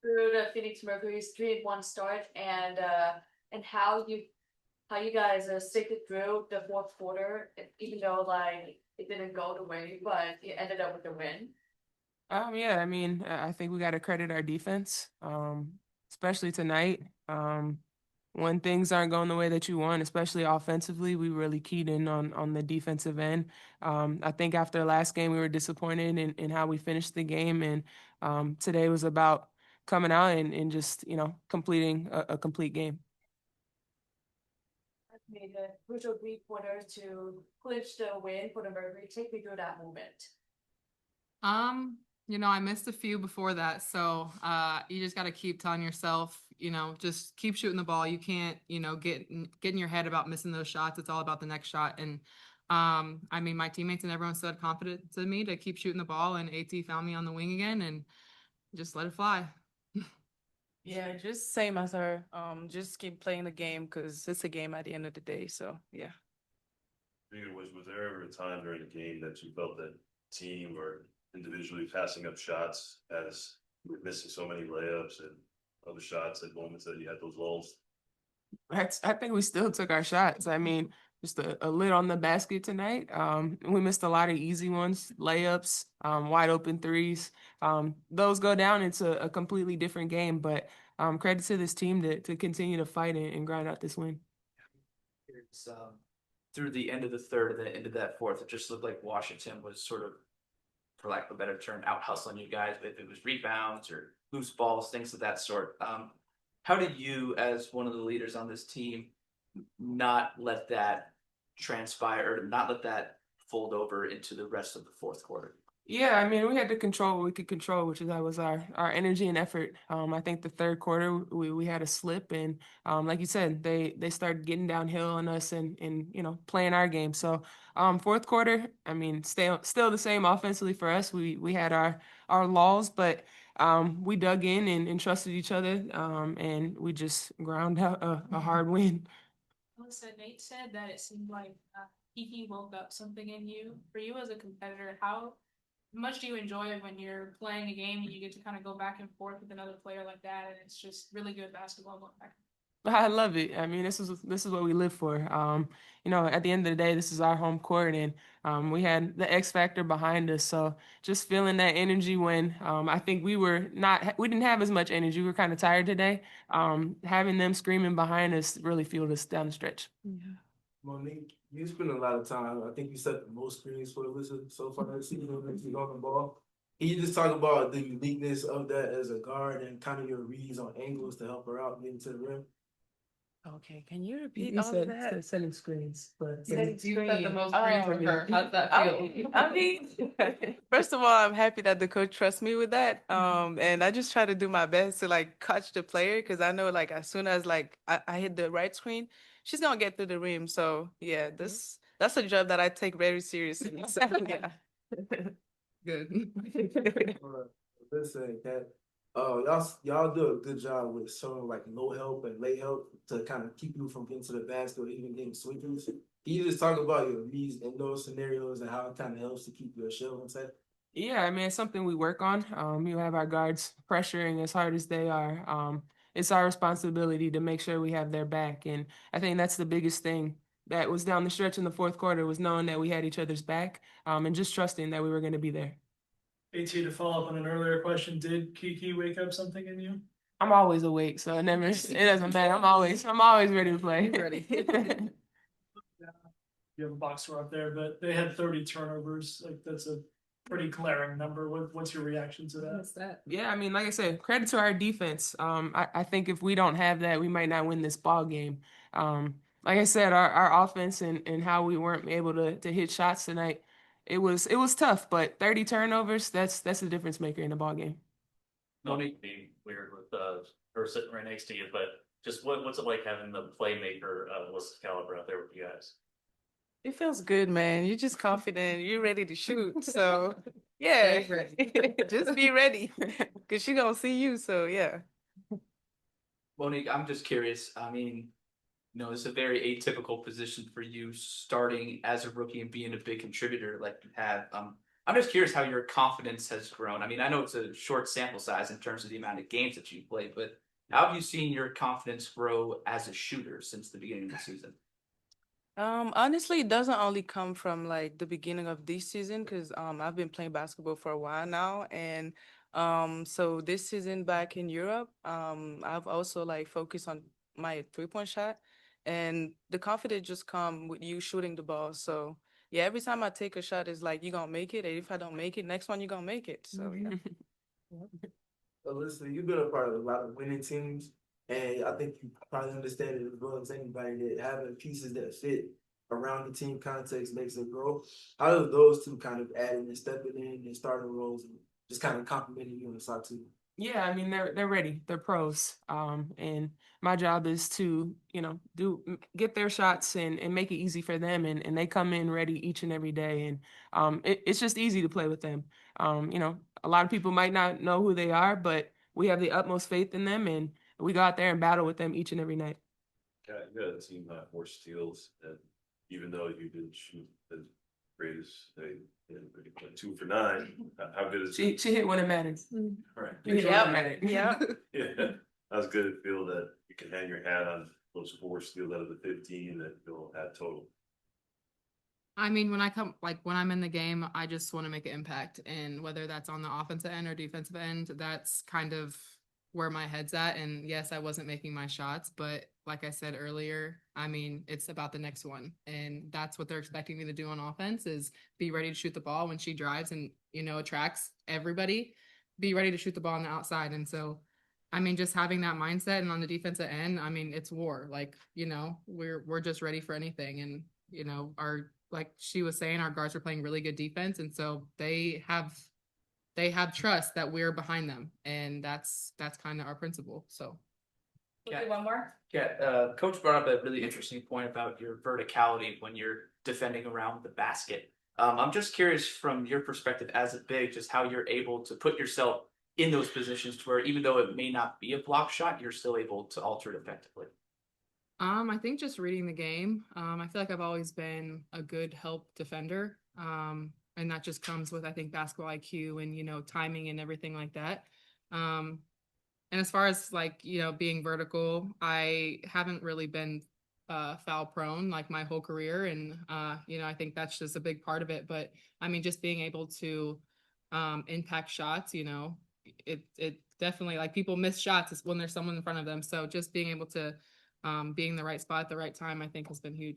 through the Phoenix Mercury's 3-1 start and how you guys stick it through the fourth quarter, even though like it didn't go the way, but you ended up with the win. Yeah, I mean, I think we got to credit our defense, especially tonight. When things aren't going the way that you want, especially offensively, we really keyed in on the defensive end. I think after last game, we were disappointed in how we finished the game, and today was about coming out and just completing a complete game. Made a crucial three-pointer to clinch the win for the Mercury. Take me through that moment. Um, I missed a few before that, so you just got to keep telling yourself, just keep shooting the ball. You can't, get in your head about missing those shots. It's all about the next shot. And I mean, my teammates and everyone stood confident to me to keep shooting the ball, and AT found me on the wing again, and just let it fly. Yeah, just same as her. Just keep playing the game because it's a game at the end of the day. So yeah. Was there ever a time during the game that you felt that team or individually passing up shots as you were missing so many layups and other shots at moments that you had those lulls? I think we still took our shots. I mean, just a lid on the basket tonight. We missed a lot of easy ones, layups, wide open threes. Those go down into a completely different game. But credit to this team to continue to fight and grind out this win. It's, through the end of the third and the end of that fourth, it just looked like Washington was sort of, for lack of a better term, out hustling you guys. If it was rebounds or loose balls, things of that sort. How did you, as one of the leaders on this team, not let that transpire or not let that fold over into the rest of the fourth quarter? Yeah, I mean, we had to control what we could control, which is that was our energy and effort. I think the third quarter we had a slip, and like you said, they started getting downhill on us and playing our game. So fourth quarter, I mean, still the same offensively for us. We had our laws, but we dug in and trusted each other, and we just ground out a hard win. Melissa, Nate said that it seemed like Kiki woke up something in you. For you as a competitor, how much do you enjoy it when you're playing a game and you get to kind of go back and forth with another player like that, and it's just really good basketball going back? I love it. I mean, this is what we live for. At the end of the day, this is our home court, and we had the X factor behind us. So just feeling that energy when I think we didn't have as much energy. We were kind of tired today. Having them screaming behind us really fueled us down the stretch. Yeah. Monique, you spend a lot of time. I think you set the most screens for the Wizards so far this season when you on the ball. Can you just talk about the uniqueness of that as a guard and kind of your reads on angles to help her out getting to the rim? Okay, can you repeat He all of that? said setting screens, but You set the most Oh, screens for her. How's that feel? I mean, first of all, I'm happy that the coach trusts me with that. And I just try to do my best to like catch the player because I know like as soon as like I hit the right screen, she's gonna get through the rim. So yeah, that's a job that I take very seriously. So yeah. Good. Listen, that y'all do a good job with showing like no help and late help to kind of keep you from getting to the basket or even getting sweepings. Can you just talk about your reads in those scenarios and how it kind of helps to keep your shell intact? Yeah, I mean, it's something we work on. You have our guards pressuring as hard as they are. It's our responsibility to make sure we have their back. And I think that's the biggest thing that was down the stretch in the fourth quarter was knowing that we had each other's back, and just trusting that we were going to be there. AT, to follow up on an earlier question, did Kiki wake up something in you? I'm always awake, so it doesn't matter. I'm always ready to play. Ready. You have a box score up there, but they had 30 turnovers. Like that's a pretty glaring number. What's your reaction to that? What's that? Yeah, I mean, like I said, credit to our defense. I think if we don't have that, we might not win this ball game. Like I said, our offense and how we weren't able to hit shots tonight, it was tough. But 30 turnovers, that's the difference maker in the ball game. No need to be weird with her sitting right next to you, but just what's it like having the playmaker Melissa's caliber out there with you guys? It feels good, man. You're just confident. You're ready to shoot. So yeah, just be ready because she gonna see you. So yeah. Monique, I'm just curious. I mean, it's a very atypical position for you starting as a rookie and being a big contributor like you have. I'm just curious how your confidence has grown. I mean, I know it's a short sample size in terms of the amount of games that you played, but how have you seen your confidence grow as a shooter since the beginning of the season? Honestly, it doesn't only come from like the beginning of this season because I've been playing basketball for a while now, and so this season back in Europe, I've also like focused on my 3-point shot, and the confidence just come with you shooting the ball. So yeah, every time I take a shot, it's like you gonna make it, and if I don't make it, next one you gonna make it. So yeah. So listen, you've been a part of a lot of winning teams, and I think you probably understand it as well as anybody that having pieces that fit around the team context makes it grow. How do those two kind of adding and stepping in and starting roles and just kind of complimenting you on the side too? Yeah, I mean they're ready. They're pros. And my job is to, get their shots and make it easy for them, and they come in ready each and every day, and it's just easy to play with them. A lot of people might not know who they are, but we have the utmost faith in them, and we go out there and battle with them each and every night. Yeah, you got a team that 4 steals, and even though you didn't shoot as great as they did, 2 for 9, how good is She hit when it matters. Right. She hit when it matters. Yeah. Yeah, how's good it feel that you can hang your hat on those 4 steals out of the 15 that you'll have total. I mean, when I'm in the game, I just want to make an impact. And whether that's on the offensive end or defensive end, that's kind of where my head's at. And yes, I wasn't making my shots, but like I said earlier, I mean, it's about the next one. And that's what they're expecting me to do on offense is be ready to shoot the ball when she drives and, attracts everybody, be ready to shoot the ball on the outside. And so, I mean, just having that mindset and on the defensive end, I mean, it's war. Like, we're just ready for anything. And, like she was saying, our guards are playing really good defense. And so they have trust that we're behind them. And that's kind of our principle. So. We'll do one more. Yeah, Coach brought up a really interesting point about your verticality when you're defending around the basket. I'm just curious from your perspective as a big, just how you're able to put yourself in those positions to where even though it may not be a block shot, you're still able to alter it effectively. I think just reading the game. I feel like I've always been a good help defender. And that just comes with, I think, basketball IQ and, timing and everything like that. And as far as like, being vertical, I haven't really been foul prone like my whole career. And, I think that's just a big part of it. But I mean, just being able to impact shots, it definitely, like, people miss shots when there's someone in front of them. So just being able to being in the right spot at the right time, I think has been huge.